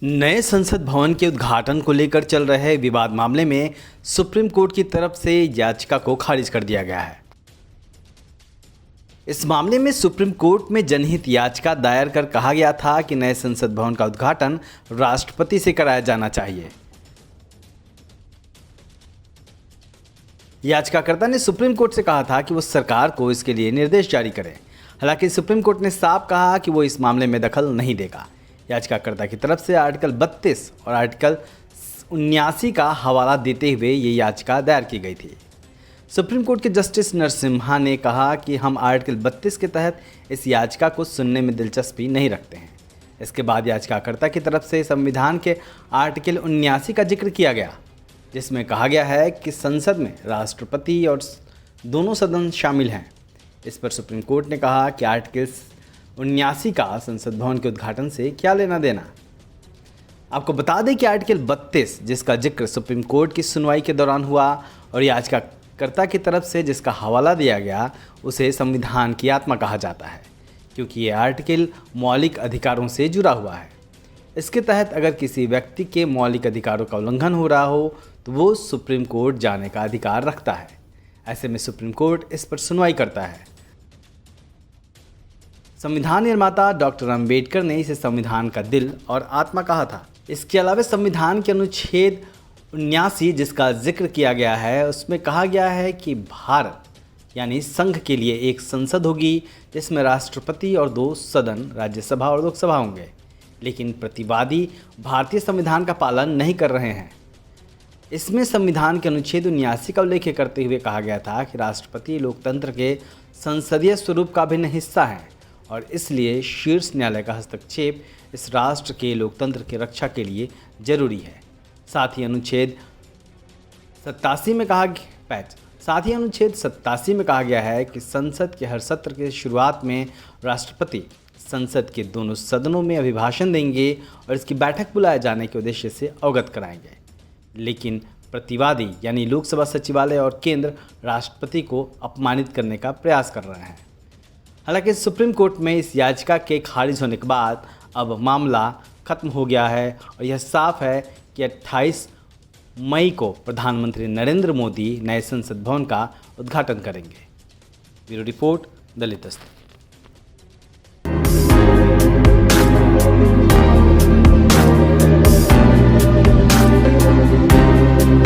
नए संसद भवन के उद्घाटन को लेकर चल रहे विवाद मामले में सुप्रीम कोर्ट की तरफ से याचिका को खारिज कर दिया गया है। इस मामले में सुप्रीम कोर्ट में जनहित याचिका दायर कर कहा गया था कि नए संसद भवन का उद्घाटन राष्ट्रपति से कराया जाना चाहिए। याचिकाकर्ता ने सुप्रीम कोर्ट से कहा था कि वो सरकार को इसके लिए निर्देश जारी करे। हालांकि सुप्रीम कोर्ट ने साफ कहा कि वो इस मामले में दखल नहीं देगा। याचिकाकर्ता की तरफ से आर्टिकल 32 और आर्टिकल 79 का हवाला देते हुए ये याचिका दायर की गई थी। सुप्रीम कोर्ट के जस्टिस नरसिम्हा ने कहा कि हम आर्टिकल 32 के तहत इस याचिका को सुनने में दिलचस्पी नहीं रखते हैं। इसके बाद याचिकाकर्ता की तरफ से संविधान के आर्टिकल 79 का जिक्र किया गया, जिसमें कहा गया है कि संसद में राष्ट्रपति और दोनों सदन शामिल हैं। इस पर सुप्रीम कोर्ट ने कहा कि आर्टिकल 79 का संसद भवन के उद्घाटन से क्या लेना देना। आपको बता दें कि आर्टिकल 32 जिसका जिक्र सुप्रीम कोर्ट की सुनवाई के दौरान हुआ और याचिकाकर्ता की तरफ से जिसका हवाला दिया गया, उसे संविधान की आत्मा कहा जाता है, क्योंकि ये आर्टिकल मौलिक अधिकारों से जुड़ा हुआ है। इसके तहत अगर किसी व्यक्ति के मौलिक अधिकारों का उल्लंघन हो रहा हो तो वो सुप्रीम कोर्ट जाने का अधिकार रखता है। ऐसे में सुप्रीम कोर्ट इस पर सुनवाई करता है। संविधान निर्माता डॉक्टर अंबेडकर ने इसे संविधान का दिल और आत्मा कहा था। इसके अलावा संविधान के अनुच्छेद 79 जिसका जिक्र किया गया है, उसमें कहा गया है कि भारत यानी संघ के लिए एक संसद होगी जिसमें राष्ट्रपति और 2 सदन, राज्यसभा और लोकसभा होंगे। लेकिन प्रतिवादी भारतीय संविधान का पालन नहीं कर रहे हैं। इसमें संविधान के अनुच्छेद 79 का उल्लेख करते हुए कहा गया था कि राष्ट्रपति लोकतंत्र के संसदीय स्वरूप का अभिन्न हिस्सा है और इसलिए शीर्ष न्यायालय का हस्तक्षेप इस राष्ट्र के लोकतंत्र की रक्षा के लिए जरूरी है। साथ ही अनुच्छेद 87 में कहा गया है कि संसद के हर सत्र के शुरुआत में राष्ट्रपति संसद के दोनों सदनों में अभिभाषण देंगे और इसकी बैठक बुलाए जाने के उद्देश्य से अवगत कराएंगे। लेकिन प्रतिवादी यानी लोकसभा सचिवालय और केंद्र राष्ट्रपति को अपमानित करने का प्रयास कर रहे हैं। हालांकि सुप्रीम कोर्ट में इस याचिका के खारिज होने के बाद अब मामला खत्म हो गया है और यह साफ है कि 28 मई को प्रधानमंत्री नरेंद्र मोदी नए संसद भवन का उद्घाटन करेंगे। ब्यूरो रिपोर्ट, दलित दस्तक।